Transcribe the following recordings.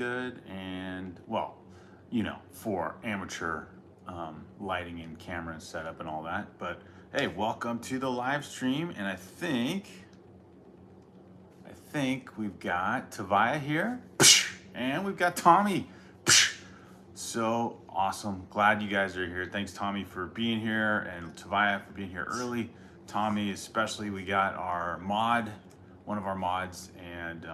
good, and well, for amateur lighting and camera and setup and all that. But hey, welcome to the live stream, and I think we've got Tavia here, and we've got Tommy. So awesome! Glad you guys are here. Thanks, Tommy, for being here, and Tavia for being here early. Tommy, especially, we got our mod, one of our mods, and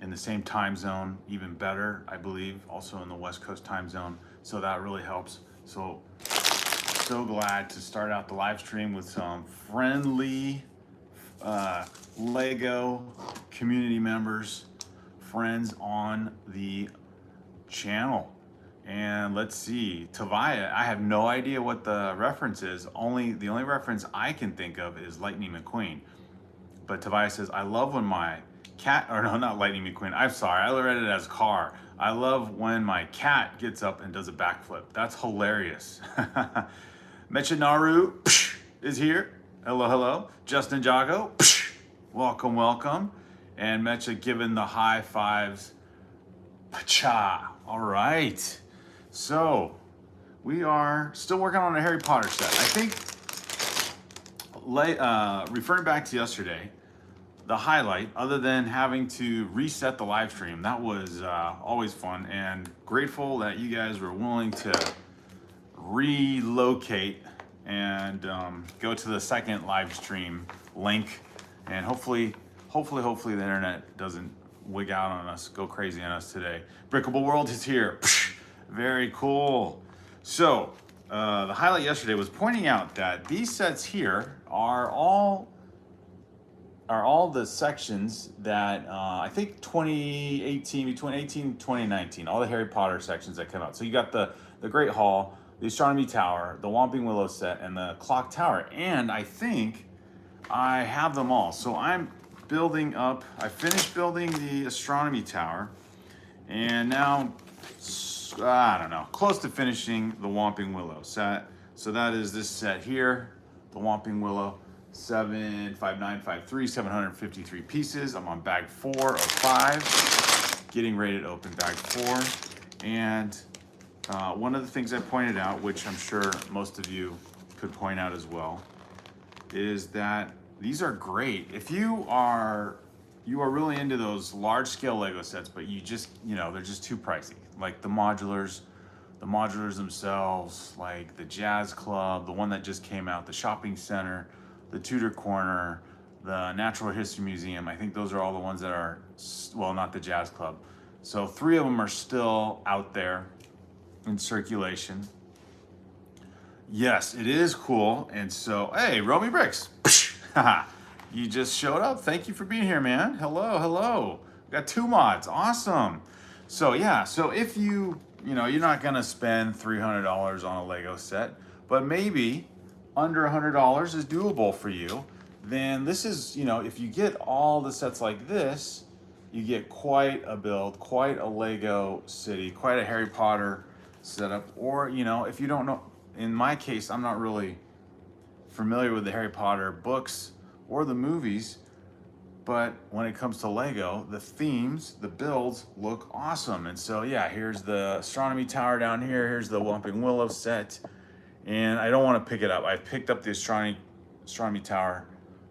in the same time zone, even better, I believe, also in the West Coast time zone. So that really helps. So glad to start out the live stream with some friendly Lego community members, friends on the channel. And let's see, Tavia, I have no idea what the reference is. The only reference I can think of is Lightning McQueen. But Tavia says, I love when my cat, or no, not Lightning McQueen. I'm sorry, I read it as car. I love when my cat gets up and does a backflip. That's hilarious. Mechinaru is here. Hello, hello. Justin Jago, welcome, welcome. And Mecha giving the high fives. Pacha. All right. So we are still working on a Harry Potter set. I think, referring back to yesterday, the highlight, other than having to reset the live stream, that was always fun, and grateful that you guys were willing to relocate and go to the second live stream link, and hopefully the internet doesn't wig out on us, go crazy on us today. Brickable World is here. Very cool. So the highlight yesterday was pointing out that these sets here are all the sections that I think 2018, between 18 and 2019, all the Harry Potter sections that come out. So you got the Great Hall, the Astronomy Tower, the Whomping Willow Set, and the Clock Tower. And I think I have them all. So I'm building up, I finished building the Astronomy Tower, and now, I don't know, close to finishing the Whomping Willow Set. So that is this set here, the Whomping Willow. 75953, 753 pieces. I'm on bag 4 of 5, getting ready to open bag 4. And one of the things I pointed out, which I'm sure most of you could point out as well, is that these are great if you are really into those large scale Lego sets, but you just, they're just too pricey. Like the modulars themselves, like the Jazz Club, the one that just came out, the shopping center, the Tudor Corner, the Natural History Museum. I think those are all the ones that are, well, not the Jazz Club. So 3 of them are still out there in circulation. Yes, it is cool. And so, hey, Romy Bricks, you just showed up. Thank you for being here, man. Hello, hello. We got 2 mods, awesome. So yeah, so if you're not gonna spend $300 on a Lego set, but maybe under $100 is doable for you, then this is, if you get all the sets like this, you get quite a build, quite a Lego city, quite a Harry Potter setup. Or, if you don't know, in my case, I'm not really familiar with the Harry Potter books or the movies, but when it comes to Lego, the themes, the builds look awesome. And so, yeah, here's the Astronomy Tower down here. Here's the Whomping Willow set. And I don't want to pick it up. I've picked up the Astronomy Tower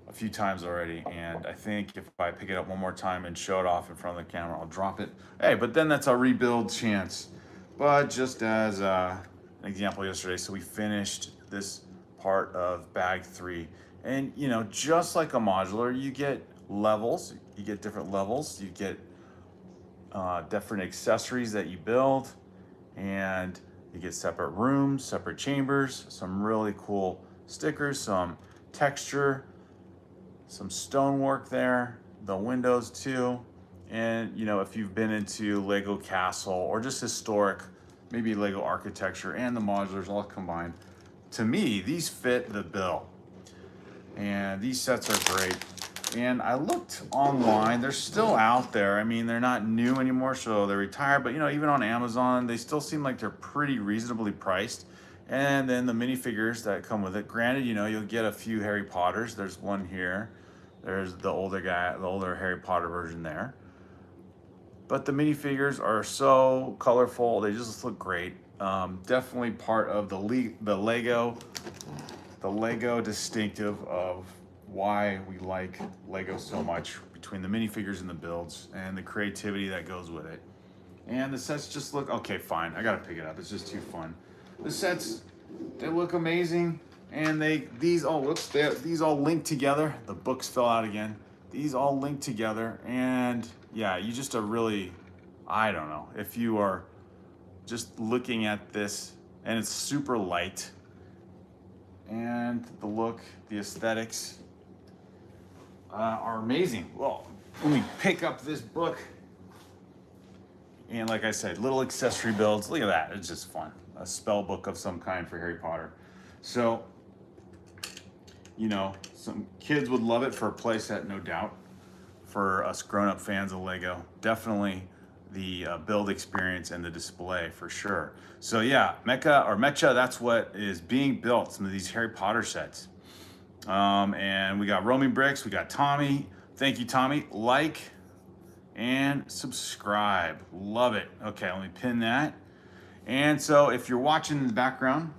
a few times already, and I think if I pick it up one more time and show it off in front of the camera, I'll drop it. Hey, but then that's a rebuild chance. But just as an example yesterday, so we finished this part of bag 3. And, just like a modular, you get levels, you get different levels, you get different accessories that you build, and you get separate rooms, separate chambers, some really cool stickers, some texture, some stonework there, the windows too. And, if you've been into Lego Castle or just historic, maybe Lego architecture and the modulars all combined, to me, these fit the bill. And these sets are great. And I looked online, they're still out there. I mean, they're not new anymore, so they're retired, but even on Amazon, they still seem like they're pretty reasonably priced. And then the minifigures that come with it, granted, you'll get a few Harry Potters. There's one here. There's the older Harry Potter version there. but the minifigures are so colorful. They just look great. Definitely part of the Lego distinctive of why we like Lego so much, between the minifigures and the builds and the creativity that goes with it. And the sets just look, okay, fine. I gotta pick it up. It's just too fun. The sets, they look amazing. And these all link together. The books fell out again. These all link together. And yeah, you just are really, I don't know, if you are just looking at this, and it's super light, and the look, the aesthetics are amazing. Well, let me pick up this book. And like I said, little accessory builds. Look at that. It's just fun. A spell book of some kind for Harry Potter. So, you know, some kids would love it for a playset, no doubt. For us grown-up fans of Lego, definitely the build experience and the display for sure. So yeah, Mecha, that's what is being built, some of these Harry Potter sets. And we got Roaming Bricks, we got Tommy. Thank you, Tommy. Like and subscribe. Love it. Okay, let me pin that. And so if you're watching in the background,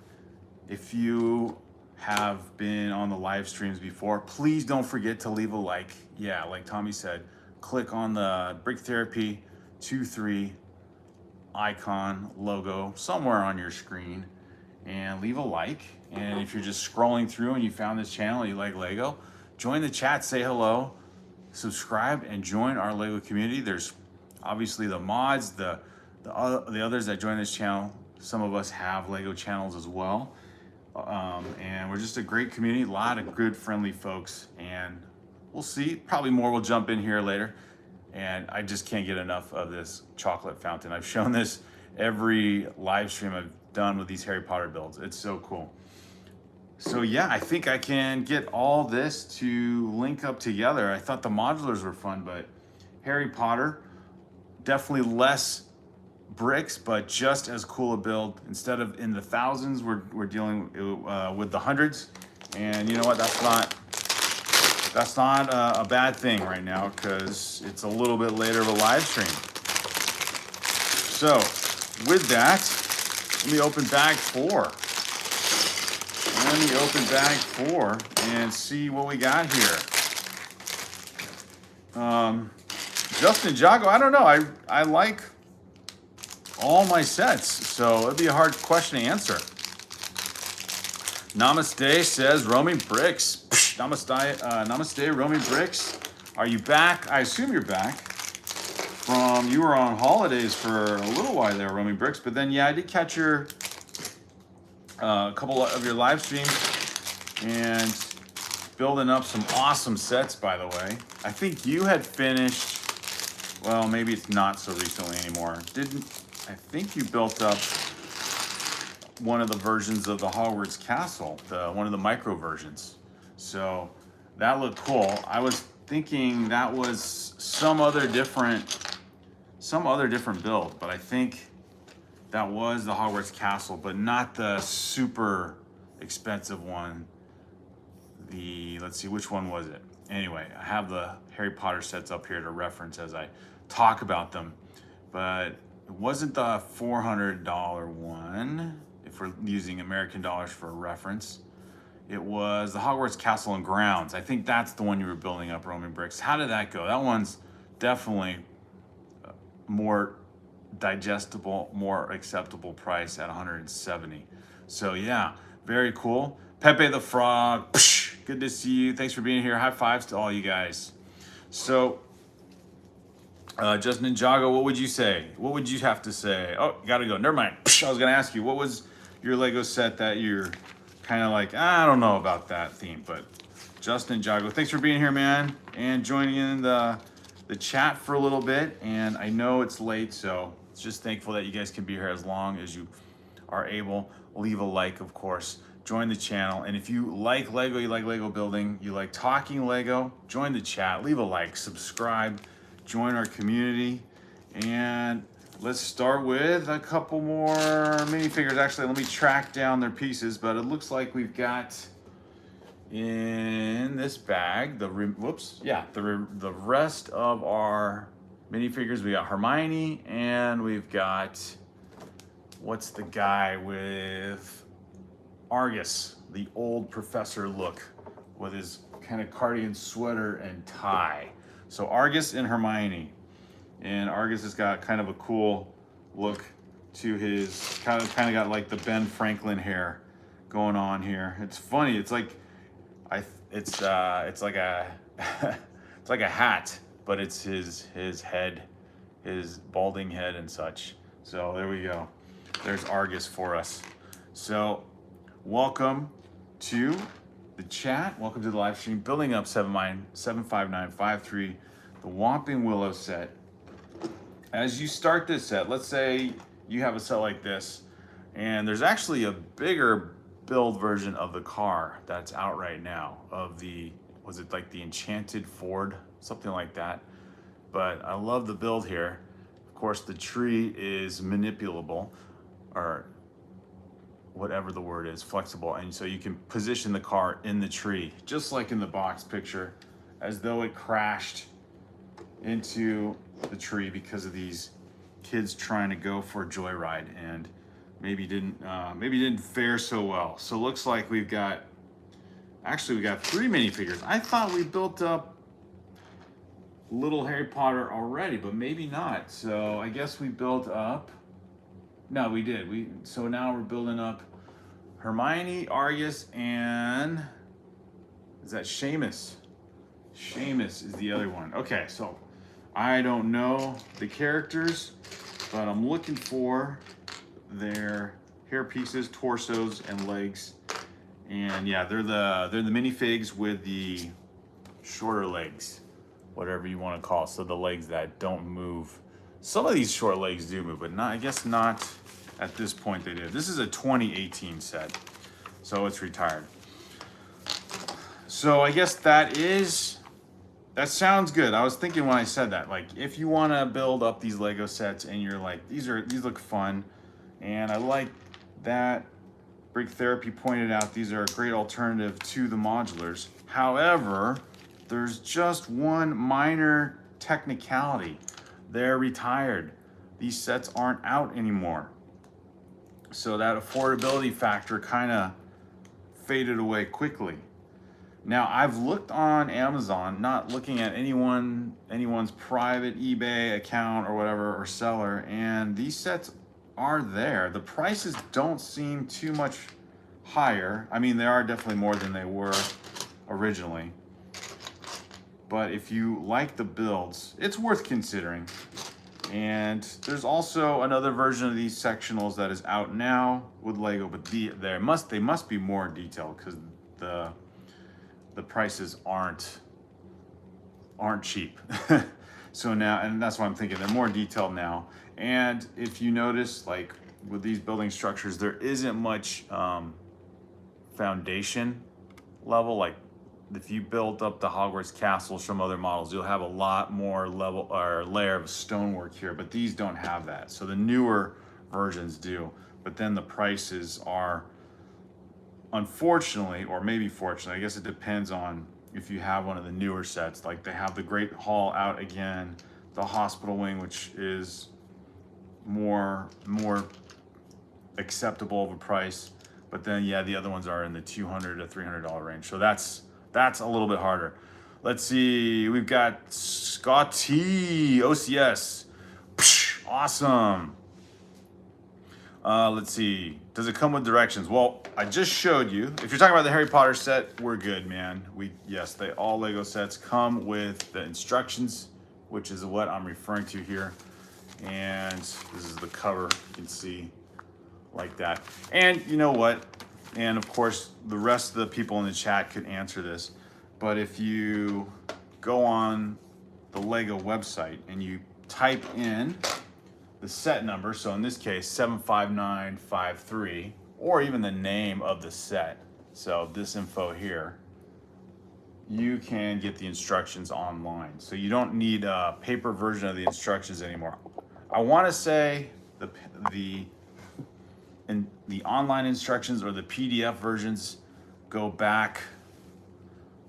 if you have been on the live streams before, please don't forget to leave a like. Yeah, like Tommy said, click on the BrickTherapy23 icon logo somewhere on your screen and leave a like. And if you're just scrolling through and you found this channel, you like Lego, join the chat, say hello, subscribe, and join our Lego community. There's obviously the mods, the others that join this channel. Some of us have Lego channels as well. And we're just a great community, a lot of good, friendly folks, and we'll see. Probably more will jump in here later. And I just can't get enough of this chocolate fountain. I've shown this every live stream I've done with these Harry Potter builds. It's so cool. So yeah, I think I can get all this to link up together. I thought the modulars were fun, but Harry Potter, definitely less bricks, but just as cool a build. Instead of in the thousands, we're dealing with the hundreds. And you know what? That's not a bad thing right now, because it's a little bit later of a live stream. So with that, let me open bag 4. Let me open bag 4 and see what we got here. Justin Jago, I don't know. I like all my sets, so it'd be a hard question to answer. Namaste says Roaming Bricks. Namaste, Roaming Bricks. Are you back? I assume you're back. You were on holidays for a little while there, Roaming Bricks, but then yeah, I did catch your a couple of your live streams and building up some awesome sets, by the way. I think you had finished, well, maybe it's not so recently anymore. I think you built up one of the versions of the Hogwarts Castle, one of the micro versions. So that looked cool. I was thinking that was some other different build, but I think that was the Hogwarts Castle, but not the super expensive one. Let's see, which one was it? Anyway, I have the Harry Potter sets up here to reference as I talk about them, but it wasn't the $400 one, if we're using American dollars for a reference. It was the Hogwarts Castle and Grounds. I think that's the one you were building up, Roaming Bricks. How did that go? That one's definitely more digestible, more acceptable price at 170. So yeah, very cool. Pepe the Frog, good to see you. Thanks for being here. High fives to all you guys. So Justin Ninjago, what would you say? What would you have to say? Oh, gotta go. Never mind. I was gonna ask you, what was your Lego set that you're kind of like, I don't know about that theme, but Justin Ninjago, thanks for being here, man, and joining in the chat for a little bit. And I know it's late, so it's just thankful that you guys can be here as long as you are able. Leave a like, of course. Join the channel. And if you like Lego, you like Lego building, you like talking Lego, join the chat, leave a like, subscribe, join our community. And let's start with a couple more minifigures. Actually, let me track down their pieces, but it looks like we've got in this bag, the rest of our minifigures. We got Hermione, and we've got, what's the guy with Argus, the old professor look with his kind of cardigan sweater and tie. So Argus and Hermione. And Argus has got kind of a cool look to his, kind of got like the Ben Franklin hair going on here. It's funny. It's like, it's like a, it's like a hat, but it's his head, his balding head and such. So there we go. There's Argus for us. So welcome to the chat. Welcome to the live stream. Building up 75953, the Whomping Willow set. As you start this set, let's say you have a set like this, and there's actually a bigger build version of the car that's out right now, of the, was it like the Enchanted Ford, something like that. But I love the build here. Of course, the tree is manipulable, or whatever the word is, flexible, and so you can position the car in the tree, just like in the box picture, as though it crashed into the tree because of these kids trying to go for a joyride and maybe didn't fare so well. So it looks like we've got, actually we got 3 minifigures. I thought we built up little Harry Potter already, but maybe not. So I guess we built up, no, we did. So now we're building up Hermione, Argus, and is that Seamus? Seamus is the other one. Okay, so I don't know the characters, but I'm looking for their hair pieces, torsos, and legs. And yeah, they're the minifigs with the shorter legs, whatever you want to call it. So the legs that don't move. Some of these short legs do move, but not, I guess not at this point they did. This is a 2018 set, so it's retired. So I guess that sounds good. I was thinking when I said that, like, if you want to build up these Lego sets and you're like, these look fun, and I like that Brick Therapy pointed out these are a great alternative to the modulars. However, there's just one minor technicality. They're retired. These sets aren't out anymore. So that affordability factor kind of faded away quickly. Now, I've looked on Amazon, not looking at anyone's private eBay account or whatever, or seller, and these sets are there. The prices don't seem too much higher. I mean, they are definitely more than they were originally. But if you like the builds, it's worth considering. And there's also another version of these sectionals that is out now with Lego, but they must be more detailed, because the prices aren't cheap. So now, and that's why I'm thinking they're more detailed now. And if you notice, like with these building structures, there isn't much foundation level. Like if you build up the Hogwarts castles from other models, you'll have a lot more level or layer of stonework here, but these don't have that. So the newer versions do, but then the prices are, unfortunately, or maybe fortunately, I guess it depends on if you have one of the newer sets. Like they have the Great Hall out again, the hospital wing, which is more acceptable of a price, but then yeah, the other ones are in the $200 to $300 range. So that's a little bit harder. Let's see, we've got Scotty OCS. Psh, awesome. Let's see, does it come with directions? Well, I just showed you. If you're talking about the Harry Potter set, we're good, man. Yes, all Lego sets come with the instructions, which is what I'm referring to here. And this is the cover, you can see like that. And you know what? And of course, the rest of the people in the chat could answer this, but if you go on the Lego website and you type in the set number, so in this case 75953, or even the name of the set, so this info here, you can get the instructions online. So you don't need a paper version of the instructions anymore. I want to say the online instructions or the PDF versions go back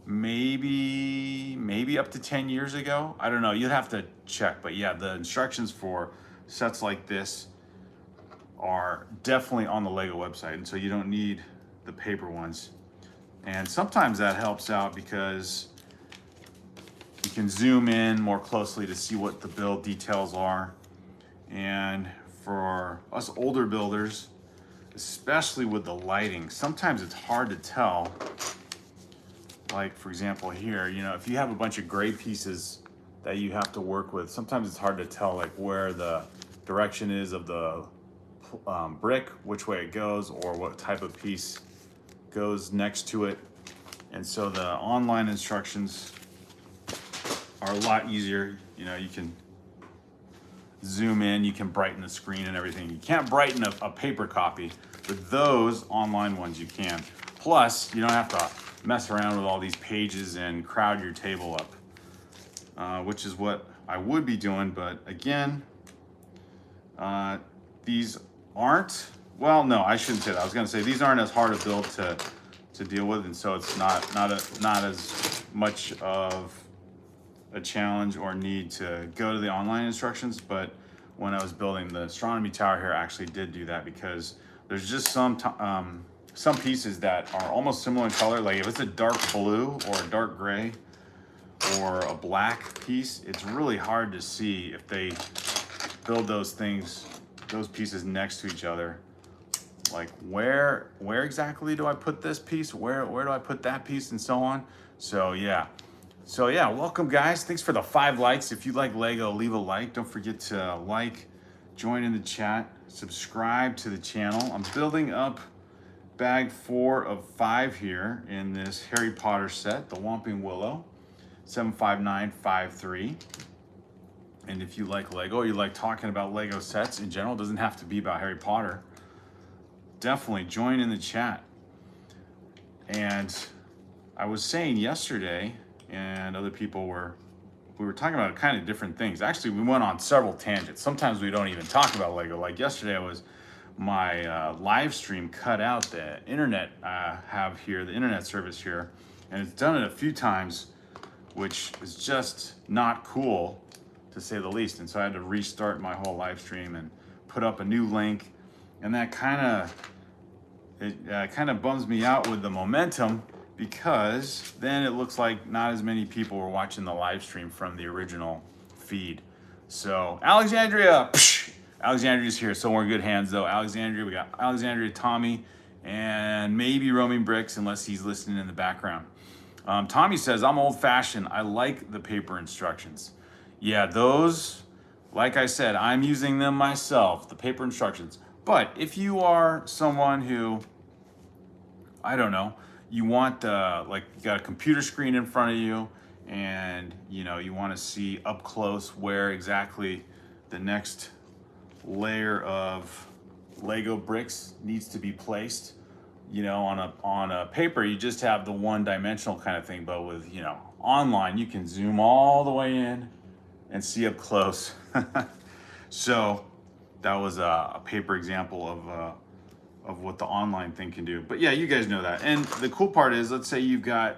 maybe up to 10 years ago. I don't know, you'd have to check, but yeah, the instructions for sets like this are definitely on the Lego website, and so you don't need the paper ones. And sometimes that helps out because you can zoom in more closely to see what the build details are. And for us older builders, especially with the lighting, sometimes it's hard to tell. Like for example here, you know, if you have a bunch of gray pieces that you have to work with, sometimes it's hard to tell like where the direction is of the brick, which way it goes, or what type of piece goes next to it. And so the online instructions are a lot easier. You know, you can zoom in, you can brighten the screen and everything. You can't brighten a paper copy, but those online ones you can. Plus, you don't have to mess around with all these pages and crowd your table up, which is what I would be doing. But again, these aren't, well, no, I shouldn't say that. I was gonna say these aren't as hard a build to deal with, and so it's not as much of a challenge or need to go to the online instructions. But when I was building the astronomy tower here, I actually did do that, because there's just some pieces that are almost similar in color. Like if it's a dark blue or a dark gray or a black piece, it's really hard to see if they build those pieces next to each other. Like where exactly do I put this piece? Where do I put that piece, and so on. So yeah, welcome guys. Thanks for the 5 likes. If you like Lego, leave a like. Don't forget to like, join in the chat, subscribe to the channel. I'm building up bag 4 of 5 here in this Harry Potter set, the Whomping Willow 75953. And if you like Lego, or you like talking about Lego sets in general, it doesn't have to be about Harry Potter, definitely join in the chat. And I was saying yesterday, and other people we were talking about kind of different things. Actually, we went on several tangents. Sometimes we don't even talk about Lego. Like yesterday, my live stream cut out the internet I have here, the internet service here, and it's done it a few times, which is just not cool, to say the least. And so I had to restart my whole live stream and put up a new link, and that kind of bums me out with the momentum, because then it looks like not as many people were watching the live stream from the original feed. So Alexandria's here, so we're in good hands though. Alexandria, we got Alexandria, Tommy, and maybe Roaming Bricks, unless he's listening in the background. Tommy says, I'm old fashioned. I like the paper instructions. Yeah, those, like I said, I'm using them myself, the paper instructions. But if you are someone who, I don't know, you want like you got a computer screen in front of you, and you know you want to see up close where exactly the next layer of Lego bricks needs to be placed. You know, on a paper you just have the one-dimensional kind of thing, but with, you know, online you can zoom all the way in and see up close. So that was a paper example of what the online thing can do. But yeah, you guys know that. And the cool part is, let's say you got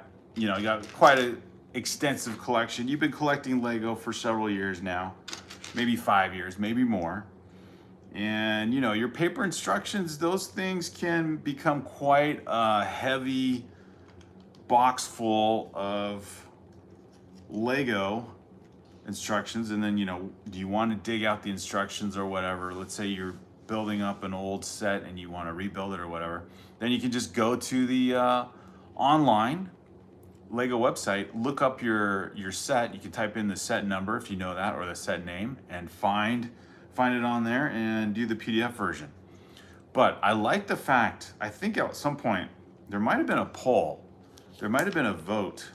quite an extensive collection. You've been collecting Lego for several years now, maybe 5 years, maybe more. And you know, your paper instructions, those things can become quite a heavy box full of Lego instructions. And then, you know, do you want to dig out the instructions or whatever? Let's say you're building up an old set and you want to rebuild it or whatever, then you can just go to the online Lego website, look up your set. You can type in the set number if you know that, or the set name, and find it on there and do the PDF version. But I like the fact, I think at some point there might have been a poll, there might have been a vote.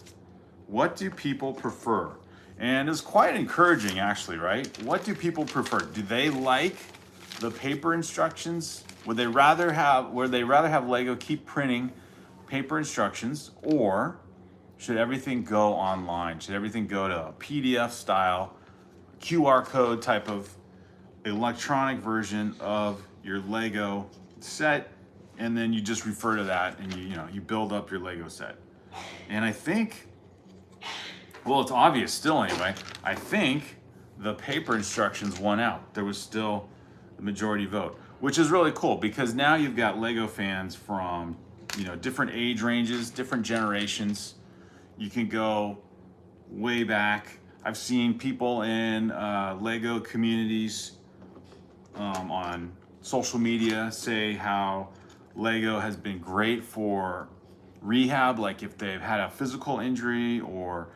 What do people prefer? And it's quite encouraging, actually, right? What do people prefer? Do they like the paper instructions? Would they rather have Lego keep printing paper instructions, or should everything go online? Should everything go to a PDF style, QR code type of electronic version of your Lego set, and then you just refer to that and you build up your Lego set? And I think, well, it's obvious still anyway. I think the paper instructions won out. There was still the majority vote, which is really cool because now you've got Lego fans from, different age ranges, different generations. You can go way back. I've seen people in Lego communities on social media say how Lego has been great for rehab, like if they've had a physical injury or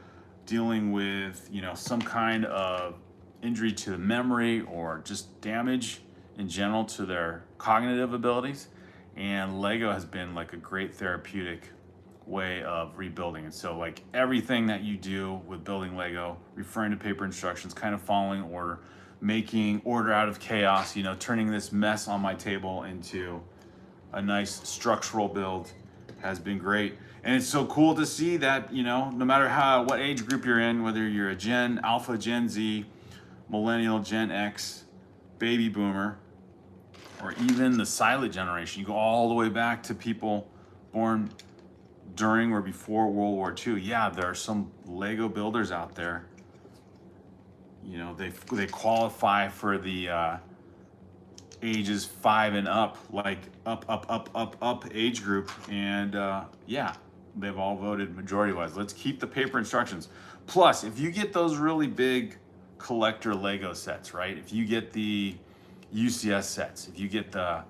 dealing with, some kind of injury to the memory or just damage in general to their cognitive abilities. And Lego has been like a great therapeutic way of rebuilding. And so like everything that you do with building Lego, referring to paper instructions, kind of following order, making order out of chaos, turning this mess on my table into a nice structural build has been great. And it's so cool to see that, no matter what age group you're in, whether you're a Gen Alpha, Gen Z, Millennial, Gen X, Baby Boomer, or even the silent generation, you go all the way back to people born during or before World War II. Yeah, there are some Lego builders out there. They qualify for the ages 5 and up, like up age group. And yeah, they've all voted majority-wise. Let's keep the paper instructions. Plus, if you get those really big collector Lego sets, right? If you get the UCS sets, if you get the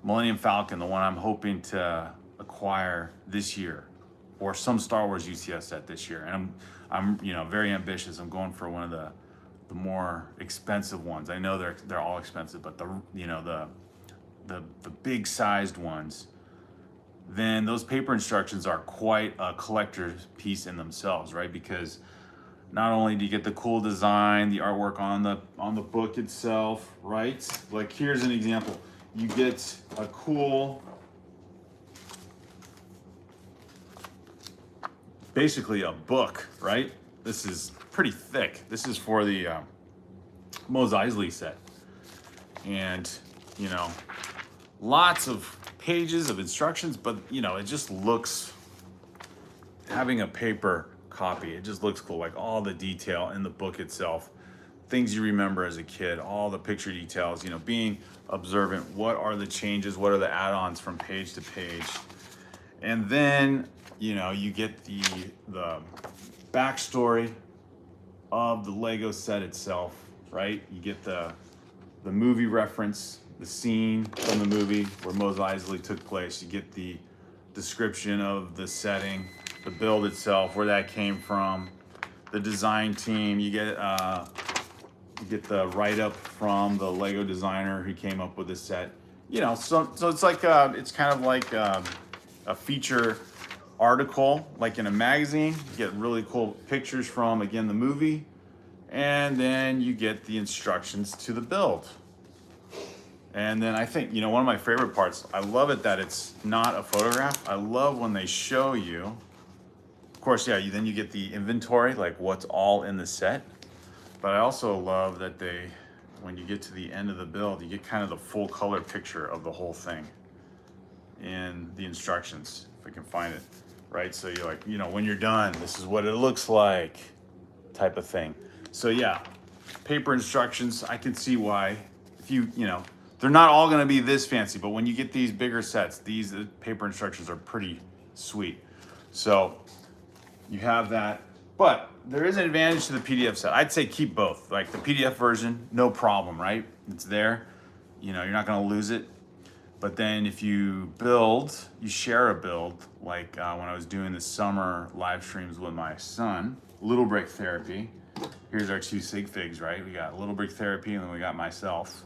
Millennium Falcon, the one I'm hoping to acquire this year, or some Star Wars UCS set this year, and I'm very ambitious. I'm going for one of the more expensive ones. I know they're all expensive, but the big sized ones, then those paper instructions are quite a collector's piece in themselves, right? Because not only do you get the cool design, the artwork on the book itself, right? Like here's an example. You get a cool, basically a book, right? This is pretty thick. This is for the Mos Eisley set. And, lots of pages of instructions, but, it just looks, having a paper copy, it just looks cool. Like all the detail in the book itself, things you remember as a kid, all the picture details, being observant. What are the changes? What are the add-ons from page to page? And then, you get the backstory of the Lego set itself, right? You get the movie reference, the scene from the movie where Mos Eisley took place. You get the description of the setting, the build itself, where that came from, the design team. You get the write-up from the Lego designer who came up with the set. So it's like it's kind of like a feature article, like in a magazine. You get really cool pictures from, again, the movie, and then you get the instructions to the build. And then I think, one of my favorite parts, I love it that it's not a photograph. I love when they show you, of course, yeah, then you get the inventory, like what's all in the set. But I also love that when you get to the end of the build, you get kind of the full color picture of the whole thing in the instructions, if I can find it, right? So you're like, when you're done, this is what it looks like, type of thing. So yeah, paper instructions, I can see why. If they're not all gonna be this fancy, but when you get these bigger sets, these paper instructions are pretty sweet. So you have that, but there is an advantage to the PDF set. I'd say keep both. Like the PDF version, no problem, right? It's there, you're not gonna lose it. But then if you share a build, like when I was doing the summer live streams with my son, Little Brick Therapy. Here's our 2 sig figs, right? We got Little Brick Therapy and then we got myself.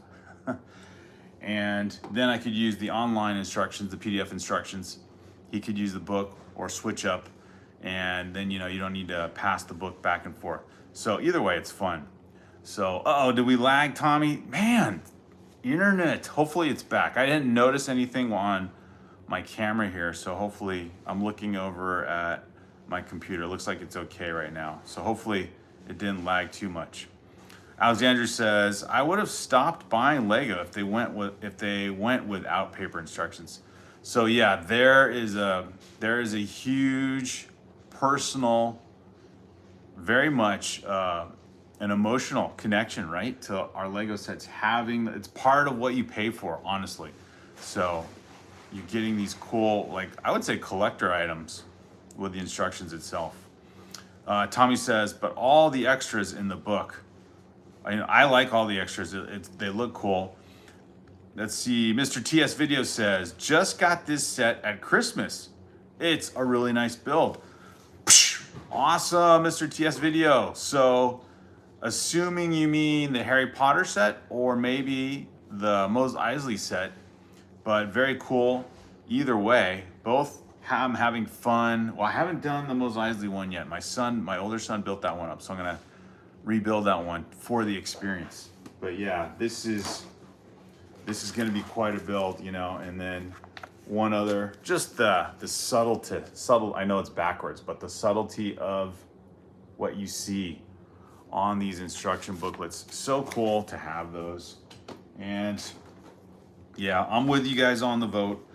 And then I could use the online instructions, the PDF instructions. He could use the book or switch up. And then, you don't need to pass the book back and forth. So either way, it's fun. So, did we lag, Tommy? Man, internet, hopefully it's back. I didn't notice anything on my camera here. So hopefully I'm looking over at my computer. It looks like it's okay right now. So hopefully it didn't lag too much. Alexandra says, I would have stopped buying Lego if they went without paper instructions. So yeah, there is a huge personal, very much an emotional connection, right, to our Lego sets. It's part of what you pay for, honestly. So you're getting these cool, like, I would say collector items with the instructions itself. Tommy says, but all the extras in the book, I like all the extras. They look cool. Let's see, Mr. TS Video says, just got this set at Christmas. It's a really nice build. Awesome, Mr. TS Video. So, assuming you mean the Harry Potter set or maybe the Mos Eisley set, but very cool. Either way, both I'm having fun. Well, I haven't done the Mos Eisley one yet. My older son built that one up, so I'm gonna rebuild that one for the experience. But yeah, this is gonna be quite a build, you know. And then one other, just the subtle, I know it's backwards, but the subtlety of what you see on these instruction booklets. So cool to have those. And yeah, I'm with you guys on the vote.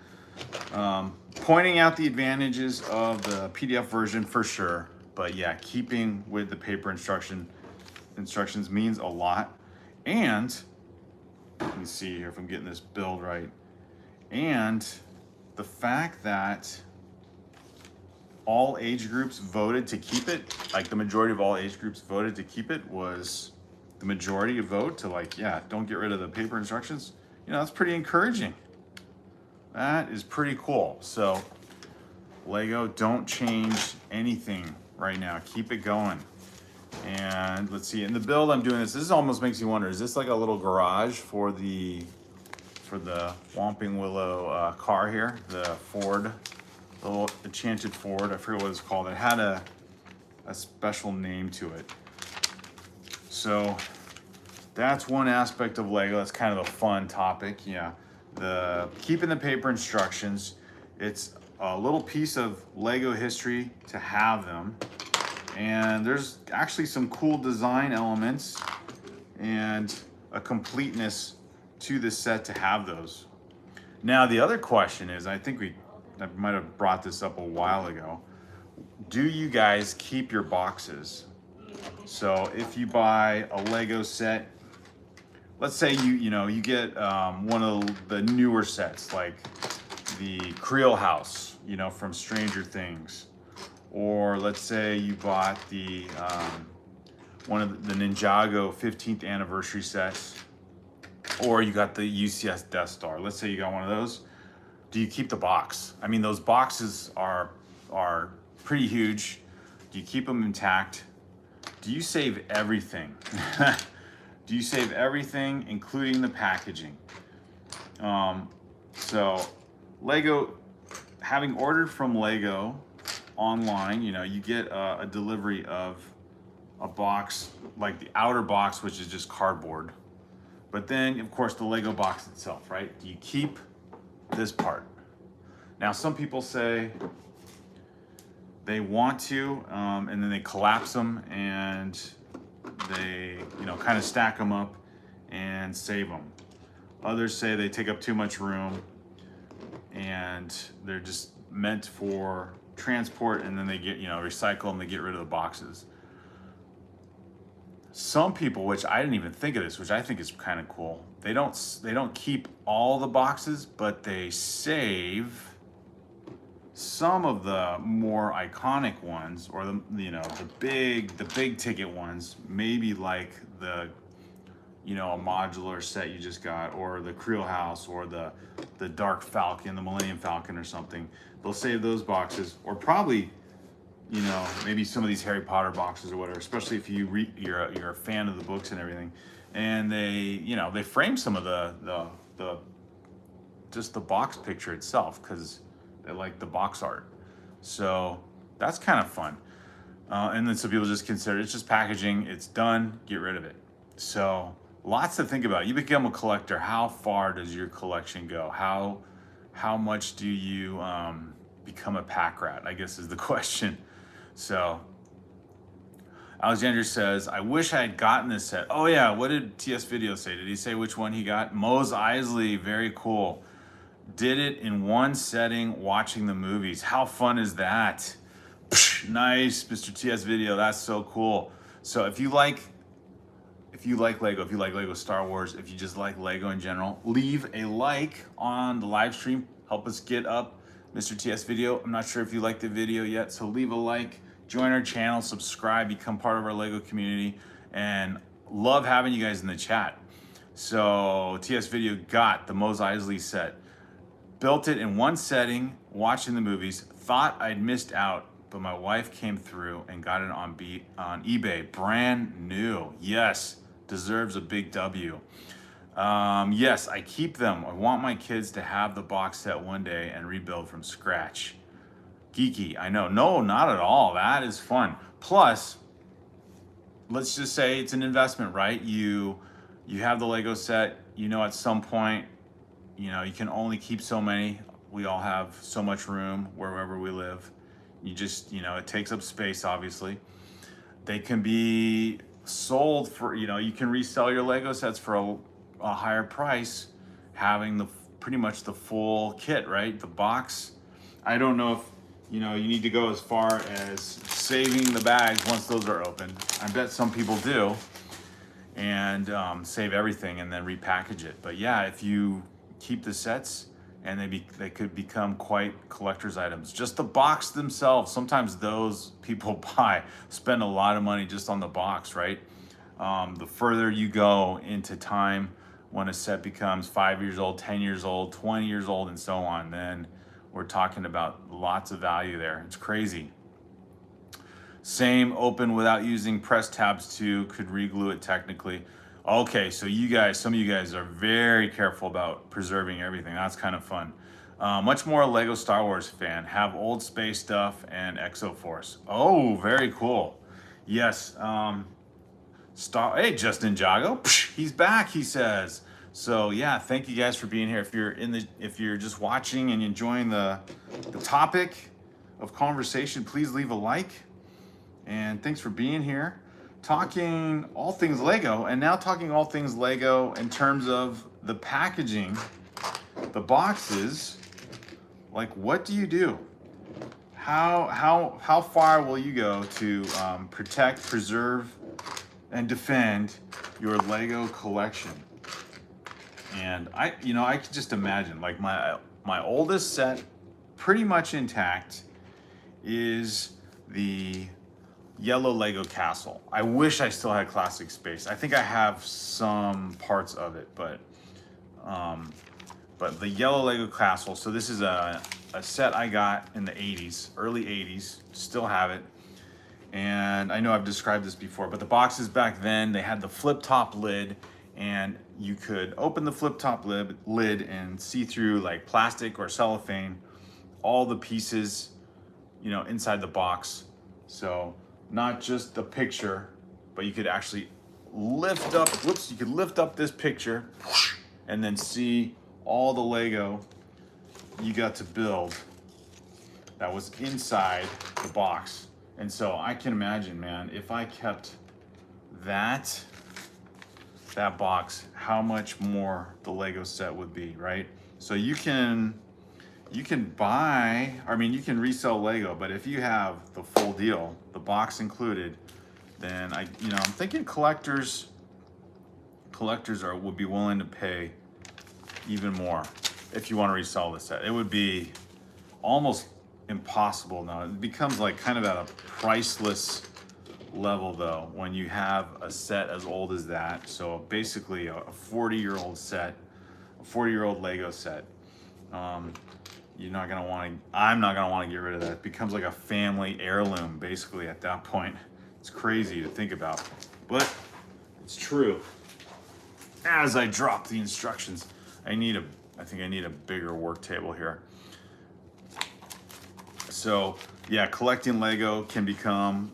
Pointing out the advantages of the PDF version for sure, but yeah, keeping with the paper instructions means a lot. And let me see here if I'm getting this build right. And the fact that all age groups voted to keep it, like the majority of all age groups voted to keep it, was the majority of vote to, like, yeah, don't get rid of the paper instructions. You know, that's pretty encouraging. That is pretty cool. So Lego, don't change anything right now. Keep it going. And let's see, in the build I'm doing this almost makes you wonder, is this like a little garage for the Whomping Willow car here, the Ford, the little enchanted Ford, I forget what it's called. It had a special name to it. So that's one aspect of Lego. That's kind of a fun topic. Yeah, keeping the paper instructions. It's a little piece of Lego history to have them. And there's actually some cool design elements and a completeness to this set to have those. Now, the other question is, I might have brought this up a while ago. Do you guys keep your boxes? So if you buy a Lego set, let's say you get one of the newer sets, like the Creel House, from Stranger Things. Or let's say you bought the one of the Ninjago 15th anniversary sets, or you got the UCS Death Star. Let's say you got one of those. Do you keep the box? I mean, those boxes are pretty huge. Do you keep them intact? Do you save everything? Do you save everything, including the packaging? So Lego, having ordered from Lego online, you get a delivery of a box, like the outer box, which is just cardboard. But then, of course, the Lego box itself, right? Do you keep this part? Now, some people say they want to, and then they collapse them and they, kind of stack them up and save them. Others say they take up too much room and they're just meant for transport, and then they get, recycle them, they get rid of the boxes. Some people, which I didn't even think of this, which I think is kind of cool, they don't keep all the boxes, but they save some of the more iconic ones, or the big ticket ones, maybe like the a modular set you just got, or the Creel House, or the Dark Falcon, the Millennium Falcon or something. They'll save those boxes, or probably, maybe some of these Harry Potter boxes or whatever, especially if you're a fan of the books and everything. And they frame some of the just the box picture itself, because they like the box art. So that's kind of fun. And then some people just consider it's just packaging, it's done, get rid of it. So lots to think about. You become a collector, how far does your collection go? How much do you become a pack rat, I guess is the question. So Alexander says, I wish I had gotten this set. Oh yeah, what did TS Video say? Did he say which one he got? Mos Eisley, very cool. Did it in one setting watching the movies. How fun is that? Nice, Mr. TS Video. That's so cool. So if you like Lego, if you like Lego Star Wars, if you just like Lego in general, leave a like on the live stream. Help us get up Mr. TS Video. I'm not sure if you like the video yet, so leave a like, join our channel, subscribe, become part of our Lego community, and love having you guys in the chat. So TS Video got the Mos Eisley set, built it in one setting, watching the movies, thought I'd missed out, but my wife came through and got it on eBay, brand new. Yes, deserves a big W. Yes, I keep them. I want my kids to have the box set one day and rebuild from scratch. Geeky, I know. No, not at all. That is fun. Plus, let's just say it's an investment, right? You have the Lego set, you know, at some point, you know, you can only keep so many. We all have so much room wherever we live. You just, you know, it takes up space, obviously. They can be sold for, you know, you can resell your Lego sets for a higher price, having pretty much the full kit, right? The box. I don't know if, you know, you need to go as far as saving the bags once those are open. I bet some people do, and save everything and then repackage it. But yeah, if you keep the sets, and they could become quite collector's items. Just the box themselves, sometimes those people spend a lot of money just on the box, right? The further you go into time, when a set becomes 5 years old, 10 years old, 20 years old, and so on, then we're talking about lots of value there. It's crazy. Same, open without using press tabs too, could reglue it technically. Okay, so some of you guys are very careful about preserving everything. That's kind of fun. Much more a Lego Star Wars fan. Have old space stuff and Exo Force. Oh, very cool. Yes. Hey, Justin Jago. He's back, he says. So yeah, thank you guys for being here. If you're just watching and enjoying the topic of conversation, please leave a like. And thanks for being here. Talking all things Lego, and now talking all things Lego in terms of the packaging, the boxes. Like, what do you do? How far will you go to protect, preserve, and defend your Lego collection? And I could just imagine, like my oldest set, pretty much intact, is the yellow Lego castle. I wish I still had classic space. I think I have some parts of it, but the yellow Lego castle. So this is a set I got in the 80s, early 80s, still have it. And I know I've described this before, but the boxes back then, they had the flip top lid, and you could open the flip top lid and see through, like, plastic or cellophane, all the pieces, you know, inside the box. So not just the picture, but you could actually lift up, you could lift up this picture and then see all the Lego you got to build that was inside the box. And so I can imagine, man, if I kept that box, how much more the Lego set would be, right? So you can buy, I mean, you can resell Lego, but if you have the full deal, the box included, then I'm thinking collectors would be willing to pay even more if you want to resell the set. It would be almost impossible now. It becomes like kind of at a priceless level though when you have a set as old as that. So basically a 40-year-old set, a 40-year-old Lego set. I'm not gonna want to get rid of that. It becomes like a family heirloom basically at that point. It's crazy to think about, but it's true. As I drop the instructions, I think I need a bigger work table here. So yeah, collecting Lego can become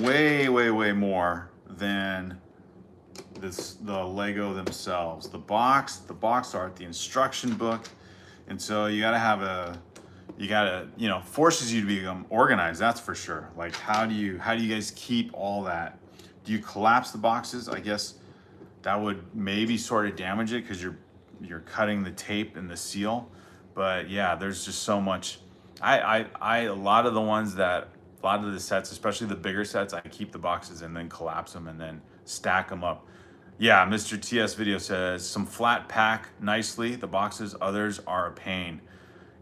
way, way, way more than the Lego themselves. The box art, the instruction book. And so you gotta, forces you to become organized, that's for sure. Like how do you guys keep all that? Do you collapse the boxes? I guess that would maybe sort of damage it because you're cutting the tape and the seal. But yeah, there's just so much A lot of the ones that, a lot of the sets, especially the bigger sets, I keep the boxes and then collapse them and then stack them up. Yeah, Mr. TS Video says, some flat pack nicely, the boxes, others are a pain.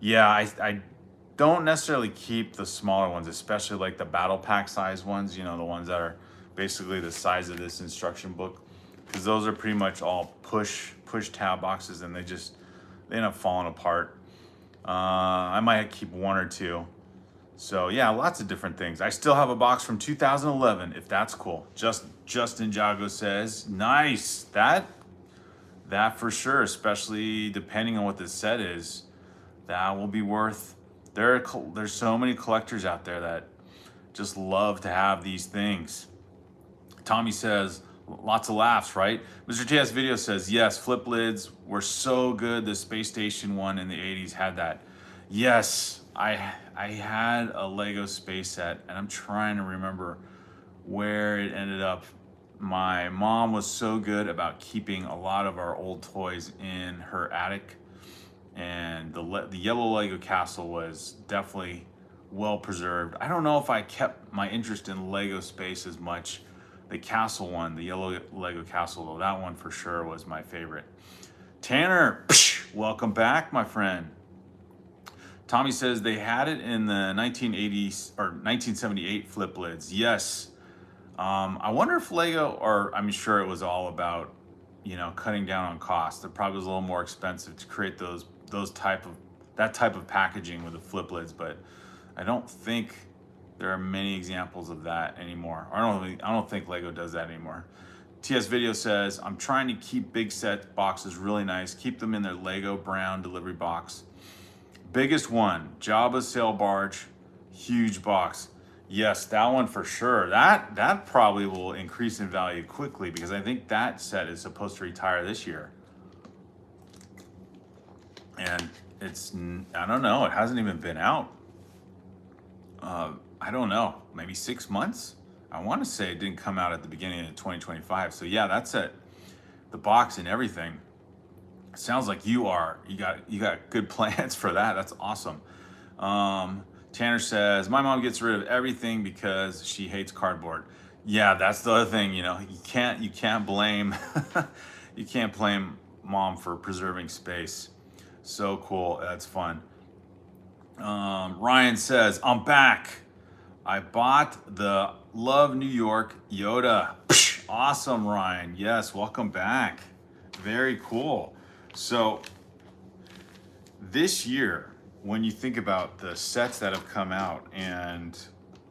Yeah, I don't necessarily keep the smaller ones, especially like the battle pack size ones, you know, the ones that are basically the size of this instruction book, because those are pretty much all push tab boxes, and they end up falling apart. I might keep one or two. So yeah, lots of different things. I still have a box from 2011, if that's cool. Justin Jago says, nice. That for sure, especially depending on what the set is, that will be worth. There's so many collectors out there that just love to have these things. Tommy says, lots of laughs, right? Mr. TS Video says, yes, flip lids were so good. The space station one in the 80s had that. Yes, I had a Lego space set, and I'm trying to remember where it ended up. My mom was so good about keeping a lot of our old toys in her attic, and the yellow Lego castle was definitely well preserved. I don't know if I kept my interest in Lego space as much. The castle one, the yellow Lego castle, though, that one for sure was my favorite. Tanner, welcome back, my friend. Tommy says they had it in the 1980s or 1978 flip lids. Yes. I wonder if Lego, or I'm sure it was all about, you know, cutting down on cost. It probably was a little more expensive to create that type of packaging with the flip lids, but I don't think there are many examples of that anymore. I don't think Lego does that anymore. TS Video says, I'm trying to keep big set boxes really nice. Keep them in their Lego brown delivery box. Biggest one, Jabba's sail barge, huge box. Yes, that one for sure. That probably will increase in value quickly, because I think that set is supposed to retire this year. And I don't know, it hasn't even been out. I don't know, maybe 6 months? I want to say it didn't come out at the beginning of 2025. So yeah, that's it. The box and everything. Sounds like you got good plans for that. That's awesome. Tanner says, my mom gets rid of everything because she hates cardboard. Yeah, that's the other thing, you know, you can't blame you can't blame mom for preserving space. So cool. That's fun. Ryan says, I'm back. I bought the Love New York Yoda. Awesome, Ryan. Yes, welcome back. Very cool. So this year, when you think about the sets that have come out and,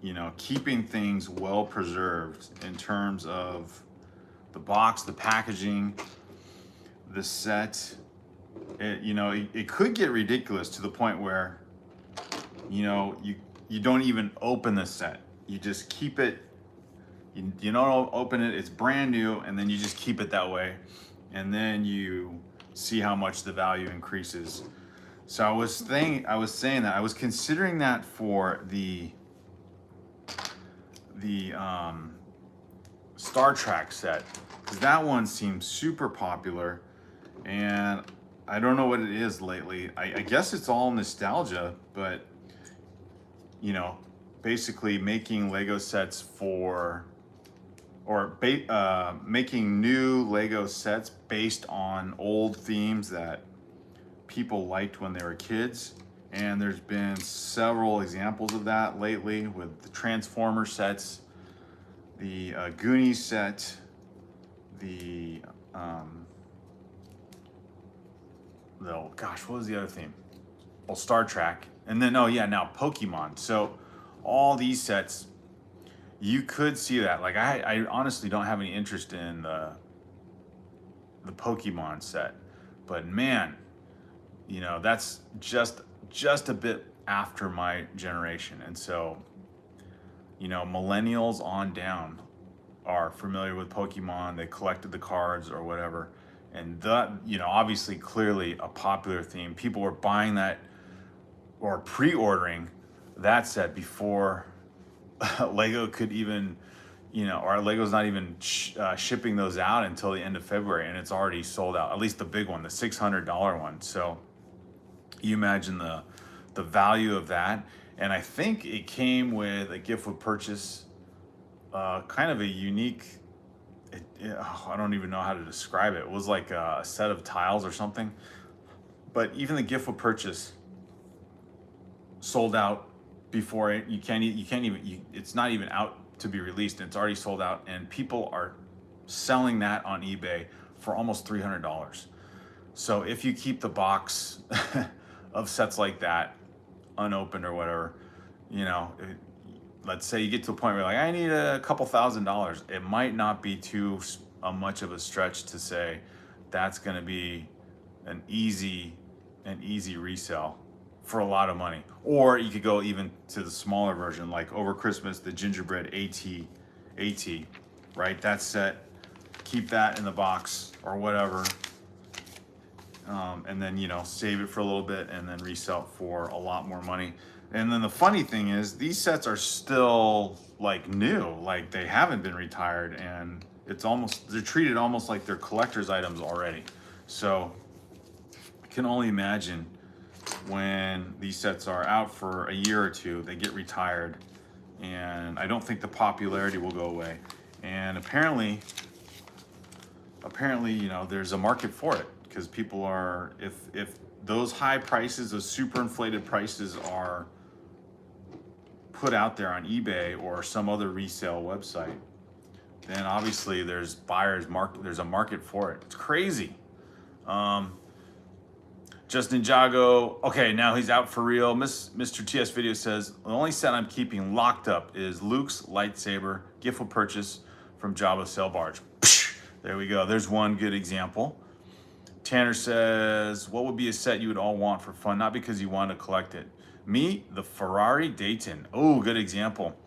you know, keeping things well preserved in terms of the box, the packaging, the set, it could get ridiculous to the point where, you know, you don't even open the set. You just keep it, you don't open it, it's brand new, and then you just keep it that way. And then you see how much the value increases. So I was saying that I was considering that for the Star Trek set, because that one seems super popular, and I don't know what it is lately. I guess it's all nostalgia, but you know, basically making Lego sets making new Lego sets based on old themes that people liked when they were kids. And there's been several examples of that lately with the Transformer sets, the Goonies set, what was the other theme? Well, Star Trek. And then, now Pokemon. So all these sets, you could see that. Like, I honestly don't have any interest in the Pokemon set. But man, you know, that's just a bit after my generation. And so, you know, millennials on down are familiar with Pokemon. They collected the cards or whatever. And that, you know, obviously clearly a popular theme. People were buying that or pre-ordering that set before Lego could even, you know, or Lego's not even shipping those out until the end of February, and it's already sold out, at least the big one, the $600 one. So you imagine the the value of that. And I think it came with a gift with purchase, kind of a unique, I don't even know how to describe it. It was like a set of tiles or something. But even the gift with purchase sold out before it. You can't even, it's not even out to be released. It's already sold out, and people are selling that on eBay for almost $300. So if you keep the box of sets like that unopened or whatever, you know, let's say you get to a point where you're like, I need a couple $1,000s. It might not be too much of a stretch to say that's going to be an easy resale for a lot of money. Or you could go even to the smaller version, like over Christmas, the gingerbread AT, right? That set, keep that in the box or whatever. And then, you know, save it for a little bit and then resell it for a lot more money. And then the funny thing is, these sets are still like new, like they haven't been retired, and it's almost, they're treated almost like they're collector's items already. So I can only imagine when these sets are out for a year or two, they get retired, and I don't think the popularity will go away. And apparently, you know, there's a market for it, because people are, if those high prices, those super inflated prices are put out there on eBay or some other resale website, then obviously there's there's a market for it. It's crazy. Justin Jago, okay, now he's out for real. Mr. TS Video says, the only set I'm keeping locked up is Luke's lightsaber, gift with purchase from Jabba's sail barge. Psh, there we go. There's one good example. Tanner says, what would be a set you would all want for fun, not because you want to collect it? Me, the Ferrari Dayton. Oh, good example.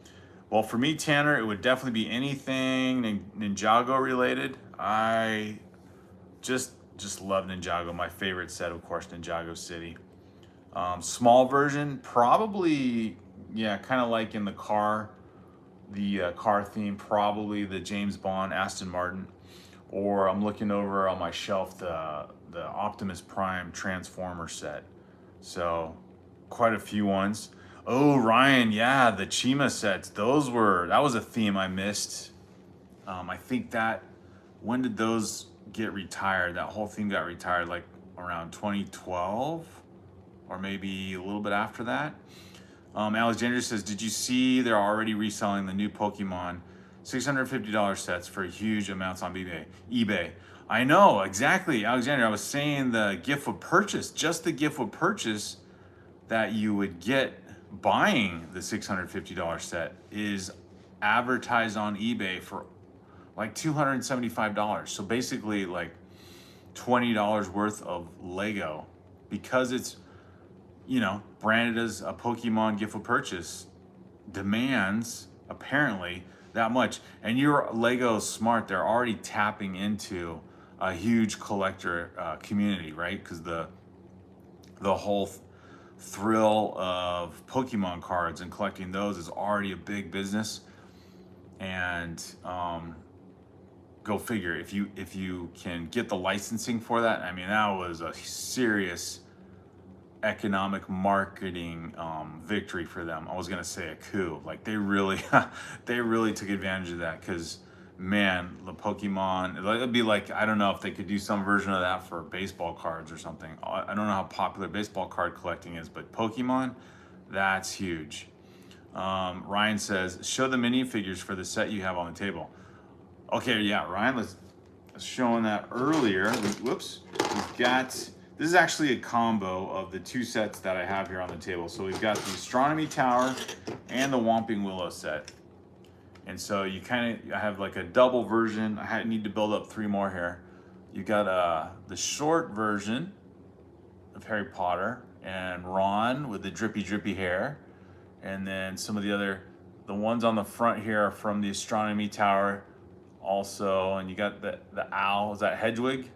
Well, for me, Tanner, it would definitely be anything Ninjago related. I just love Ninjago. My favorite set, of course, Ninjago City. Small version, probably, yeah, kind of like in the car theme, probably the James Bond Aston Martin. Or I'm looking over on my shelf the Optimus Prime Transformer set. So quite a few ones. Oh, Ryan, yeah, the Chima sets. That was a theme I missed. I think when did those get retired? That whole theme got retired like around 2012 or maybe a little bit after that. Alexander says, did you see they're already reselling the new Pokemon $650 sets for huge amounts on eBay? I know, exactly, Alexander. I was saying the gift with purchase, just the gift with purchase that you would get buying the $650 set is advertised on eBay for like $275. So basically like $20 worth of Lego, because it's, you know, branded as a Pokemon gift with purchase, demands apparently that much. And your Lego's smart, they're already tapping into a huge collector community, right? Because the whole thrill of Pokemon cards and collecting those is already a big business. And go figure, if you can get the licensing for that, I mean, that was a serious economic marketing victory for them. I was gonna say a coup. Like they really took advantage of that, because man, the Pokemon, it'd be like, I don't know if they could do some version of that for baseball cards or something. I don't know how popular baseball card collecting is, but Pokemon, that's huge. Ryan says, show the minifigures for the set you have on the table. Okay, yeah, Ryan, let's showing that earlier. Whoops, we've got, this is actually a combo of the two sets that I have here on the table. So we've got the Astronomy Tower and the Whomping Willow set. And so you I have like a double version. I need to build up 3 more here. You got the short version of Harry Potter and Ron with the drippy hair. And then some of the ones on the front here are from the Astronomy Tower also. And you got the owl, is that Hedwig?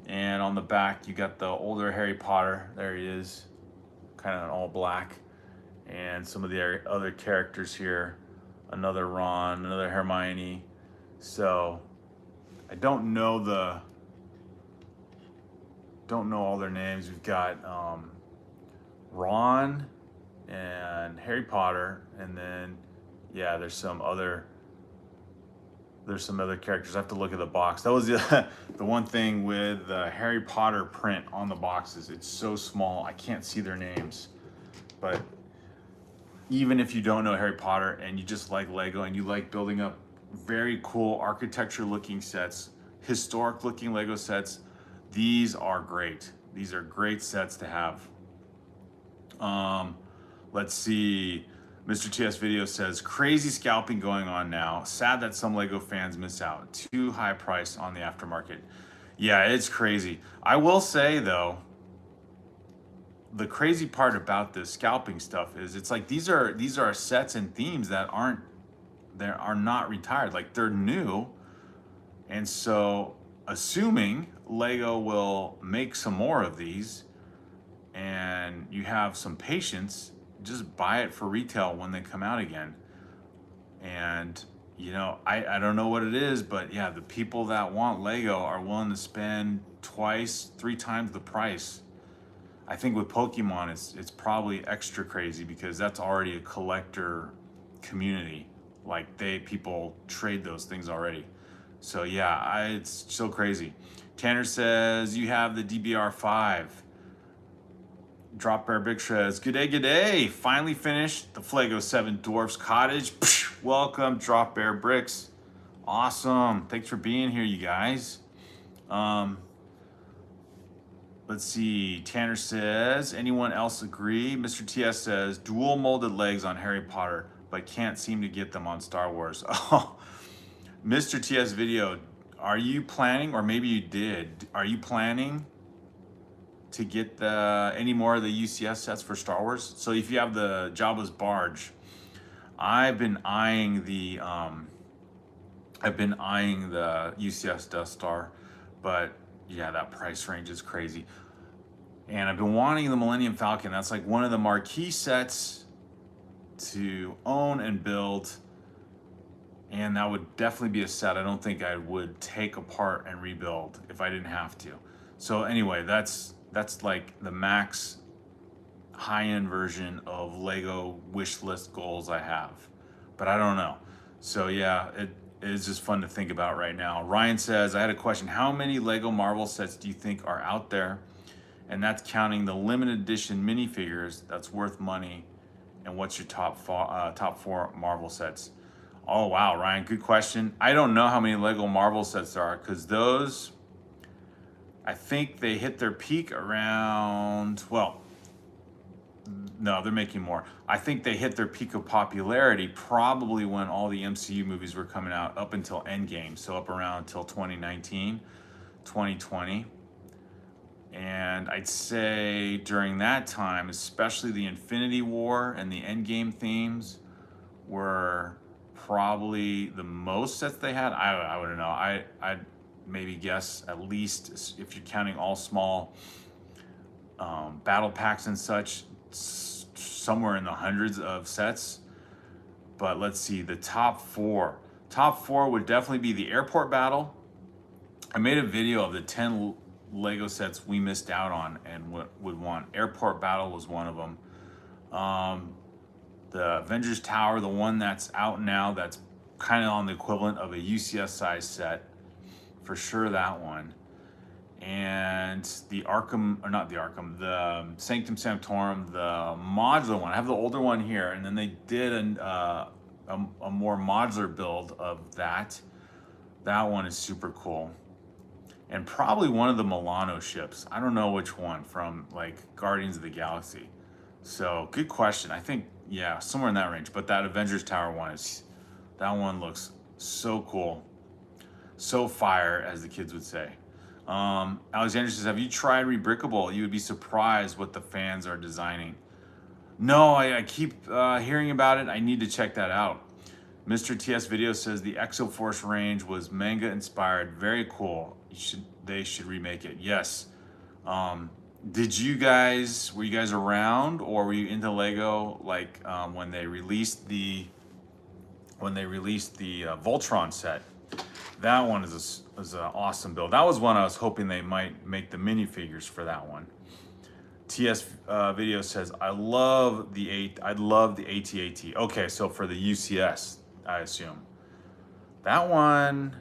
And on the back, you got the older Harry Potter. There he is, kind of all black. And some of the other characters here. Another Ron, another Hermione. So I don't know all their names. We've got Ron and Harry Potter, and then yeah, there's some other characters. I have to look at the box. That was the one thing with the Harry Potter print on the boxes. It's so small, I can't see their names. But even if you don't know Harry Potter and you just like Lego and you like building up very cool architecture looking sets, historic looking Lego sets, these are great. These are great sets to have. Let's see. Mr. TS Video says, crazy scalping going on now. Sad that some Lego fans miss out. Too high price on the aftermarket. Yeah, it's crazy. I will say though, the crazy part about this scalping stuff is it's like these are sets and themes that are not retired. Like they're new. And so assuming Lego will make some more of these and you have some patience, just buy it for retail when they come out again. And you know, I don't know what it is, but yeah, the people that want Lego are willing to spend 2x, 3x the price. I think with Pokemon, it's probably extra crazy because that's already a collector community. Like people trade those things already. So yeah, it's so crazy. Tanner says, you have the DBR5. Drop Bear Big Shreds. Good day. Finally finished the Flago 7 Dwarfs Cottage. Psh, welcome, Drop Bear Bricks. Awesome. Thanks for being here, you guys. Let's see. Tanner says, anyone else agree? Mr. TS says, dual molded legs on Harry Potter, but can't seem to get them on Star Wars. Oh, Mr. TS Video, are you planning, or maybe you did, are you planning to get any more of the UCS sets for Star Wars? So if you have the Jabba's barge, I've been eyeing the UCS Death Star, but yeah, that price range is crazy. And I've been wanting the Millennium Falcon. That's like one of the marquee sets to own and build. And that would definitely be a set I don't think I would take apart and rebuild if I didn't have to. So anyway, that's like the max high-end version of Lego wish list goals I have, but I don't know. So yeah, it is just fun to think about right now. Ryan says, I had a question. How many Lego Marvel sets do you think are out there? And that's counting the limited edition minifigures that's worth money. And what's your top 4 Marvel sets? Oh wow, Ryan, good question. I don't know how many Lego Marvel sets there are, because those, I think they hit their peak around, well, no, they're making more. I think they hit their peak of popularity probably when all the MCU movies were coming out up until Endgame. So up around until 2019, 2020. And I'd say during that time, especially the Infinity War and the Endgame themes were probably the most sets they had. I wouldn't know. I'd maybe guess at least, if you're counting all small battle packs and such, somewhere in the hundreds of sets. But let's see, the top 4 would definitely be the airport battle. I made a video of the 10 Lego sets we missed out on and would want. Airport battle was one of them. The Avengers Tower, the one that's out now, that's kind of on the equivalent of a UCS size set, for sure, that one. And the the Sanctum Sanctorum, the modular one. I have the older one here, and then they did a more modular build of that. That one is super cool. And probably one of the Milano ships. I don't know which one, from like Guardians of the Galaxy. So good question. I think, yeah, somewhere in that range. But that Avengers Tower one that one looks so cool. So fire, as the kids would say. Alexander says, have you tried Rebrickable? You would be surprised what the fans are designing. No, I keep hearing about it. I need to check that out. Mr. TS Video says the Exoforce range was manga inspired. Very cool. They should remake it. Yes. Were you guys around, or were you into Lego like when they released the Voltron set? That one is an awesome build. That was one I was hoping they might make the minifigures for that one. TS Video says, I love the AT-AT. Okay, so for the UCS, I assume. That one,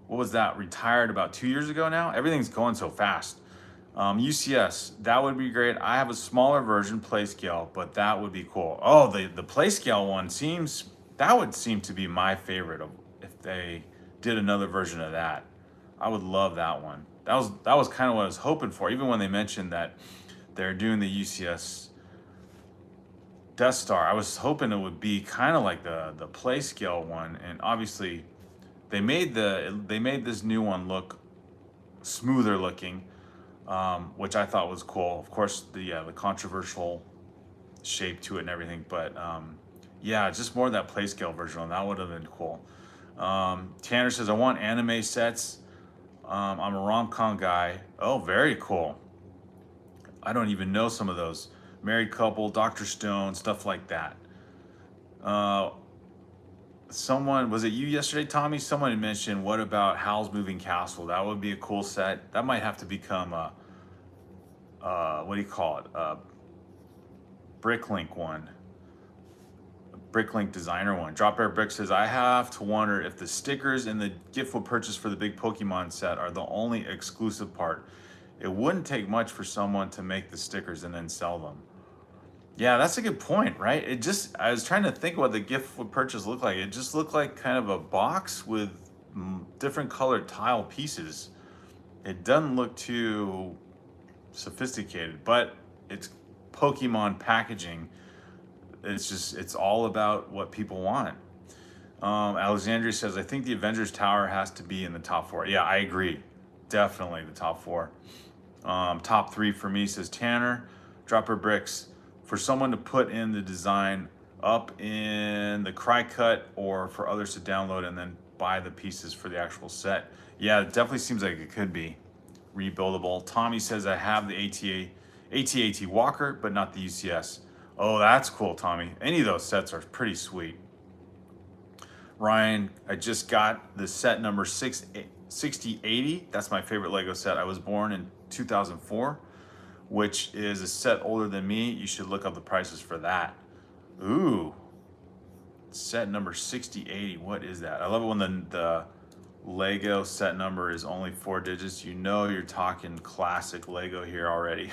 what was that? Retired about 2 years ago now? Everything's going so fast. UCS, that would be great. I have a smaller version, play scale, but that would be cool. Oh, the play scale one that would seem to be my favorite if they did another version of that. I would love that one. That was kind of what I was hoping for, even when they mentioned that they're doing the UCS Death Star. I was hoping it would be kind of like the play scale one, and obviously they made this new one look smoother looking, which I thought was cool. Of course, the controversial shape to it and everything, but yeah, just more of that play scale version. That would have been cool. Tanner says, I want anime sets. I'm a rom-com guy. Oh, very cool. I don't even know some of those. Married Couple, Dr. Stone, stuff like that. Someone, was it you yesterday, Tommy? Someone had mentioned, what about Howl's Moving Castle? That would be a cool set. That might have to become a, what do you call it? A Bricklink one. Bricklink designer one. Drop Air Brick says, I have to wonder if the stickers in the gift with purchase for the big Pokemon set are the only exclusive part. It wouldn't take much for someone to make the stickers and then sell them. Yeah, that's a good point, right? I was trying to think what the gift with purchase looked like. It just looked like kind of a box with different colored tile pieces. It doesn't look too sophisticated, but it's Pokemon packaging. It's all about what people want. Alexandria says, I think the Avengers Tower has to be in the top 4. Yeah, I agree. Definitely the top 4. Top 3 for me, says Tanner. Dropper Bricks, for someone to put in the design up in the Cry Cut or for others to download and then buy the pieces for the actual set. Yeah, it definitely seems like it could be rebuildable. Tommy says, I have the AT-AT Walker, but not the UCS. Oh, that's cool, Tommy. Any of those sets are pretty sweet. Ryan, I just got the set number 6080. That's my favorite Lego set. I was born in 2004, which is a set older than me. You should look up the prices for that. Ooh, set number 6080. What is that? I love it when the Lego set number is only 4 digits. You know you're talking classic Lego here already.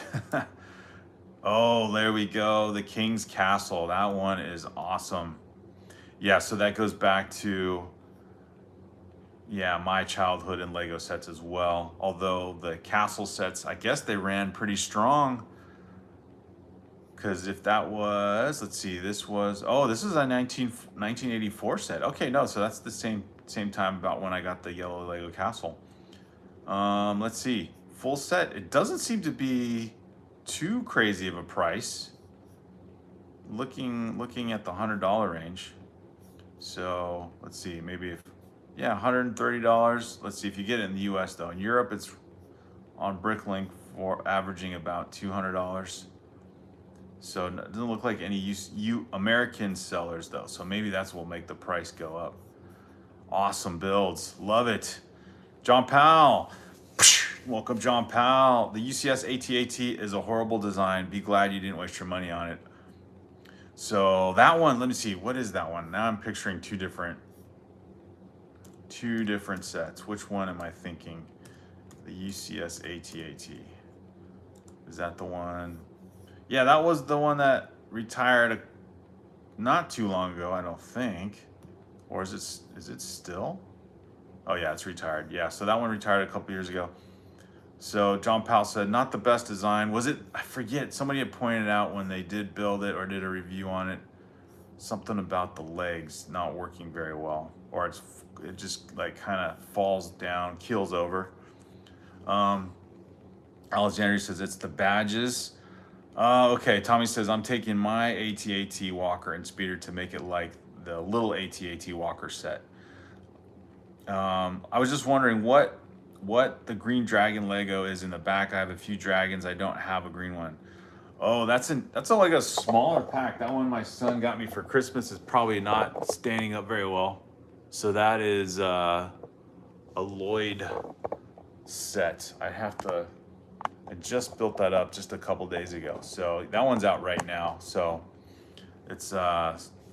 Oh, there we go. The King's Castle. That one is awesome. Yeah, so that goes back to, yeah, my childhood in Lego sets as well. Although the castle sets, I guess they ran pretty strong. Because if that was, let's see, this is a 1984 set. Okay, no, so that's the same time about when I got the yellow Lego castle. Let's see, full set. It doesn't seem to be too crazy of a price. Looking at the $100 range. So let's see, maybe $130. Let's see if you get it in the US though. In Europe, it's on Bricklink for averaging about $200. So it doesn't look like any American sellers though. So maybe that's what will make the price go up. Awesome builds, love it. John Powell, welcome John Powell. The UCS AT-AT is a horrible design. Be glad you didn't waste your money on it. So that one, let me see, what is that one? Now I'm picturing two different sets. Which one am I thinking? The UCS AT-AT. Is that the one? Yeah, that was the one that retired not too long ago, I don't think. Or is it still? Oh yeah, it's retired. Yeah, so that one retired a couple years ago. So John Powell said, not the best design. Was it, I forget, somebody had pointed out when they did build it or did a review on it, something about the legs not working very well. Or it just like kind of falls down, keels over. Alexandria says it's the badges. Okay, Tommy says, I'm taking my AT-AT Walker and Speeder to make it like the little AT-AT Walker set. I was just wondering what the green dragon Lego is in the back. I have a few dragons. I don't have a green one. Oh, that's like a smaller pack. That one my son got me for Christmas is probably not standing up very well. So that is a Lloyd set. I have to I just built that up just a couple days ago. So that one's out right now. So it's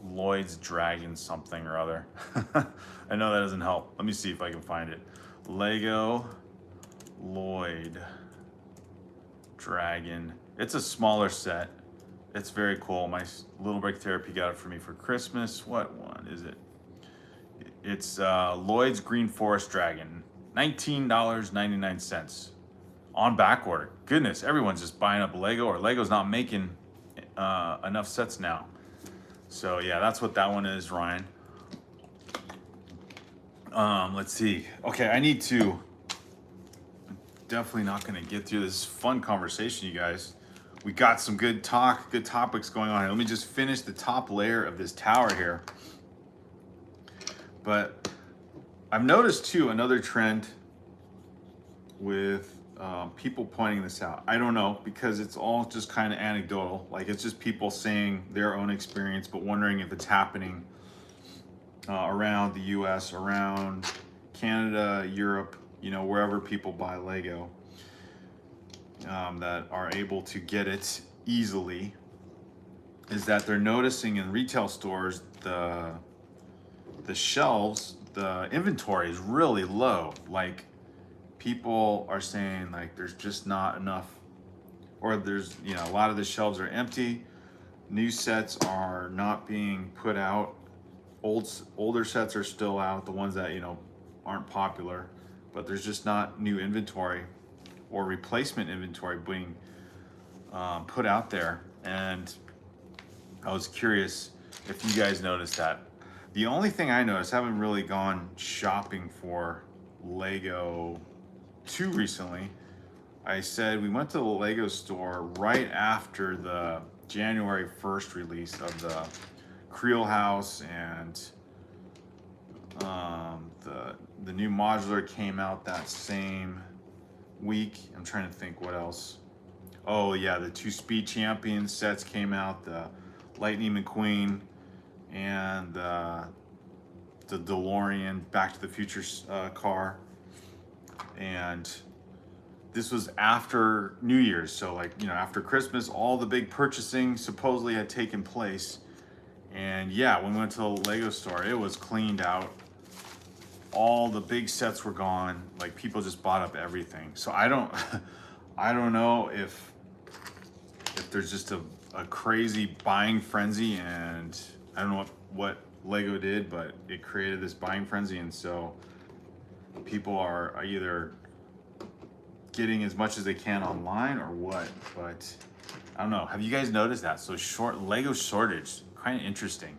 Lloyd's Dragon something or other. I know that doesn't help. Let me see if I can find it. Lego Lloyd Dragon. It's a smaller set. It's very cool. My little Brick Therapy got it for me for Christmas. What one is it? It's Lloyd's Green Forest Dragon. $19.99 on back order. Goodness, everyone's just buying up Lego, or Lego's not making enough sets now. So yeah, that's what that one is, Ryan. Let's see. Okay, I need to. Definitely not going to get through this fun conversation, you guys. We got some good topics going on here. Let me just finish the top layer of this tower here. But I've noticed too another trend with people pointing this out. I don't know, because it's all just kind of anecdotal. Like, it's just people saying their own experience, but wondering if it's happening around the US, around Canada, Europe, you know, wherever people buy Lego, that are able to get it easily, is that they're noticing in retail stores the shelves, the inventory is really low. Like, people are saying like there's just not enough, or there's, you know, a lot of the shelves are empty. New sets are not being put out. Older sets are still out, the ones that, you know, aren't popular, but there's just not new inventory or replacement inventory being put out there. And I was curious if you guys noticed that. The only thing I noticed, I haven't really gone shopping for Lego too recently. I said we went to the Lego store right after the January 1st release of the Creel House, and the new modular came out that same week. I'm trying to think what else. Oh yeah, the 2 Speed Champions sets came out, the Lightning McQueen and the DeLorean Back to the Future car. And this was after New Year's, so like, you know, after Christmas, all the big purchasing supposedly had taken place. And yeah, when we went to the Lego store, it was cleaned out. All the big sets were gone. Like, people just bought up everything. So I don't I don't know if there's just a crazy buying frenzy, and I don't know what Lego did, but it created this buying frenzy, and so people are either getting as much as they can online or what. But I don't know. Have you guys noticed that? So Lego shortage, kind of interesting.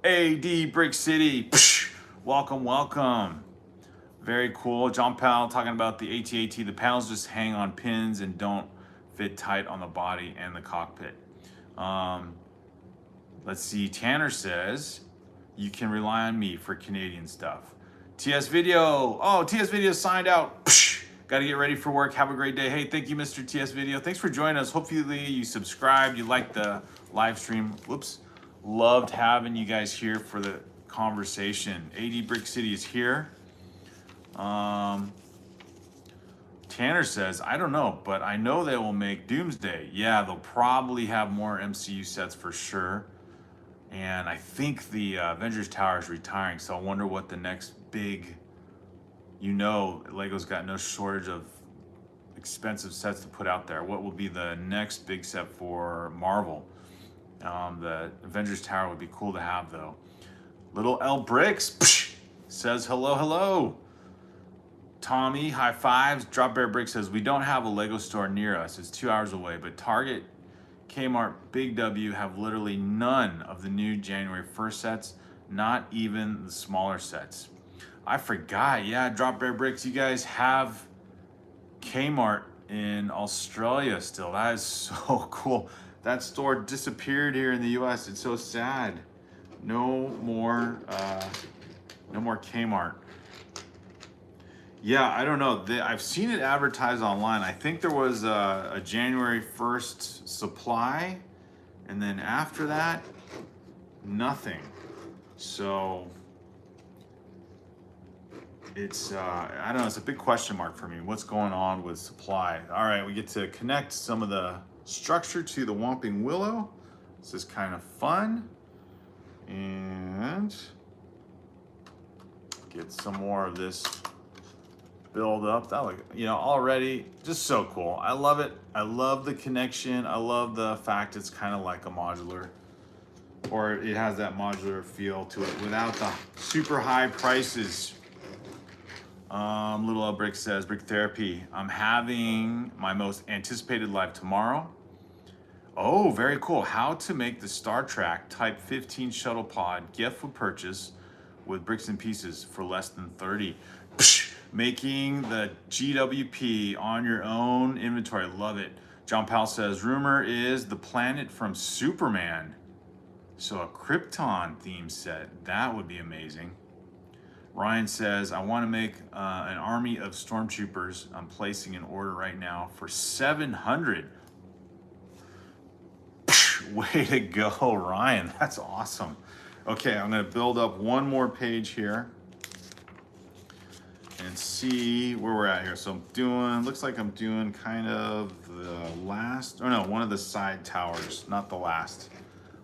AD Brick City, welcome. Very cool. John Powell talking about the AT-AT. The panels just hang on pins and don't fit tight on the body and the cockpit. Let's see. Tanner says you can rely on me for Canadian stuff. TS Video. Oh, TS Video signed out. Got to get ready for work. Have a great day. Hey, thank you, Mr. TS Video. Thanks for joining us. Hopefully you subscribed. You liked the live stream. Whoops. Loved having you guys here for the conversation. AD Brick City is here. Tanner says, I don't know, but I know they will make Doomsday. Yeah, they'll probably have more MCU sets for sure. And I think the Avengers Tower is retiring, so I wonder what the next big, you know, Lego's got no shortage of expensive sets to put out there. What will be the next big set for Marvel? The Avengers Tower would be cool to have, though. Little L Bricks says hello. Tommy, high fives. Drop Bear Brick says, we don't have a Lego store near us. It's 2 hours away, but Target, Kmart, Big W have literally none of the new January 1st sets, not even the smaller sets. I forgot, yeah, Drop Bear Bricks, you guys have Kmart in Australia still. That is so cool. That store disappeared here in the US. It's so sad. No more Kmart. Yeah, I don't know. I've seen it advertised online. I think there was a January 1st supply, and then after that, nothing. So it's I don't know, it's a big question mark for me. What's going on with supply? All right, we get to connect some of the structure to the Whomping Willow. This is kind of fun. And get some more of this build up. That look, you know, already just so cool. I love it. I love the connection. I love the fact it's kind of like a modular, or it has that modular feel to it without the super high prices. Little L Brick says, Brick Therapy, I'm having my most anticipated live tomorrow. Oh, very cool. How to make the Star Trek Type 15 shuttle pod gift with purchase with bricks and pieces for less than 30. Psh, making the GWP on your own inventory. Love it. John Powell says, rumor is the planet from Superman. So a Krypton theme set. That would be amazing. Ryan says, I want to make an army of stormtroopers. I'm placing an order right now for 700. Way to go, Ryan. That's awesome. Okay, I'm going to build up one more page here and see where we're at here. So I'm doing, looks like I'm doing kind of the last, or no, one of the side towers, not the last,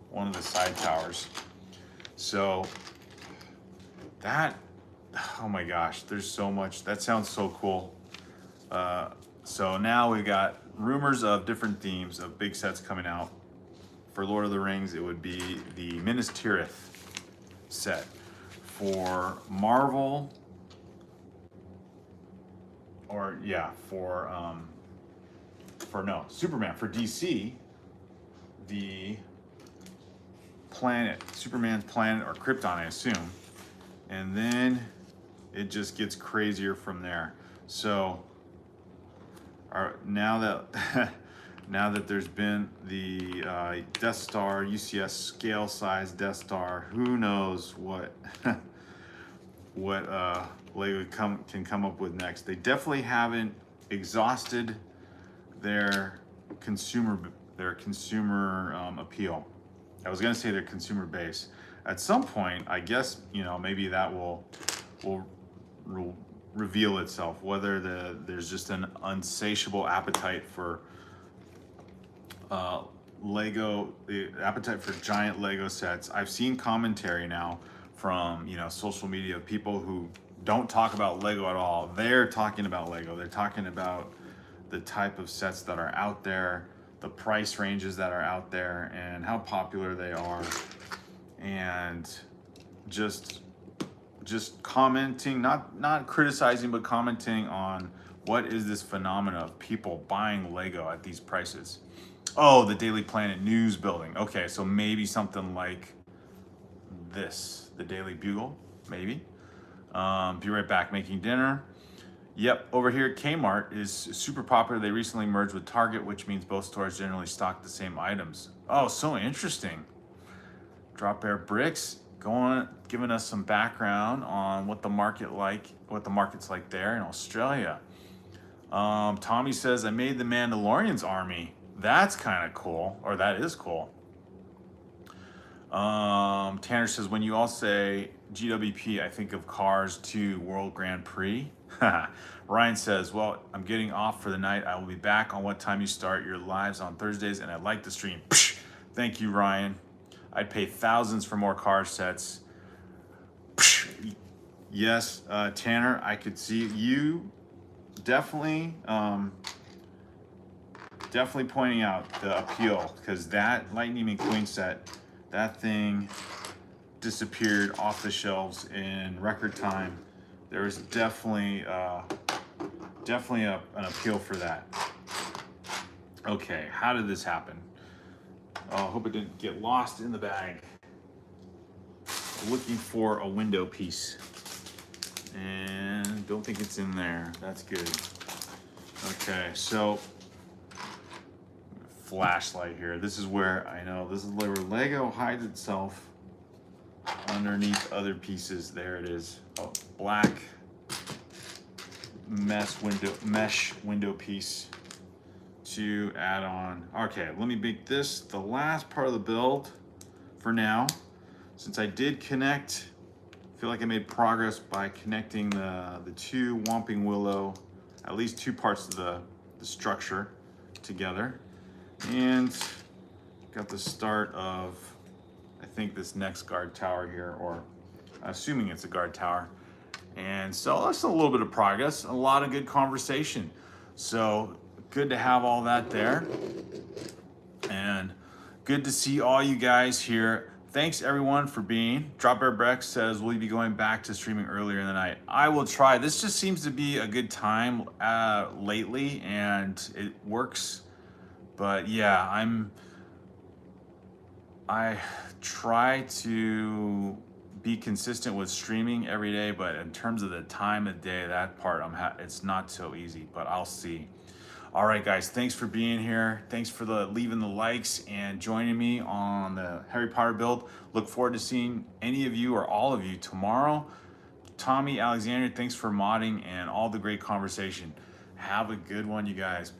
one of the side towers. So that, oh my gosh, there's so much. That sounds so cool. So now we've got rumors of different themes of big sets coming out. For Lord of the Rings, it would be the Minas Tirith set. For Marvel, or yeah, for Superman. For DC, the planet, Superman's planet, or Krypton, I assume. And then it just gets crazier from there. So now that now that there's been the Death Star, UCS scale size Death Star, who knows what what Lego can come up with next. They definitely haven't exhausted their consumer appeal. I was gonna say their consumer base. At some point, I guess, you know, maybe that will reveal itself, whether there's just an insatiable appetite for Lego, the appetite for giant Lego sets. I've seen commentary now from, you know, social media, people who don't talk about Lego at all. They're talking about Lego. They're talking about the type of sets that are out there, the price ranges that are out there, and how popular they are. And just commenting, not criticizing, but commenting on what is this phenomena of people buying Lego at these prices. Oh, the Daily Planet news building. Okay, so maybe something like this, the Daily Bugle, maybe. Be right back making dinner. Yep, over here at Kmart is super popular. They recently merged with Target, which means both stores generally stock the same items. Oh, so interesting. Drop Bear Bricks giving us some background on what the market's like there in Australia. Tommy says, I made the Mandalorian's army. That's kind of cool, or that is cool. Tanner says, when you all say GWP, I think of Cars 2 World Grand Prix. Ryan says, well, I'm getting off for the night. I will be back on what time you start your lives on Thursdays, and I like the stream. Psh, thank you, Ryan. I'd pay thousands for more car sets. Psh, yes, Tanner, I could see you definitely pointing out the appeal, because that Lightning McQueen set, that thing disappeared off the shelves in record time. There was definitely an appeal for that. Okay, how did this happen? Oh, I hope it didn't get lost in the bag. Looking for a window piece, and don't think it's in there. That's good. Okay, so flashlight here. This is where Lego hides itself underneath other pieces. There it is. Oh, black mesh window piece to add on. Okay, let me make this the last part of the build for now. Since I did connect feel like I made progress by connecting the two Whomping Willow, at least two parts of the structure together. And got the start of, I think, this next guard tower here, or assuming it's a guard tower. And so that's a little bit of progress, a lot of good conversation. So good to have all that there. And good to see all you guys here. Thanks everyone for being. Drop Bear Breck says, will you be going back to streaming earlier in the night? I will try. This just seems to be a good time lately, and it works. But yeah, I try to be consistent with streaming every day, but in terms of the time of day, that part it's not so easy, but I'll see. All right, guys, thanks for being here. Thanks for leaving the likes and joining me on the Harry Potter build. Look forward to seeing any of you or all of you tomorrow. Tommy, Alexander, thanks for modding and all the great conversation. Have a good one, you guys.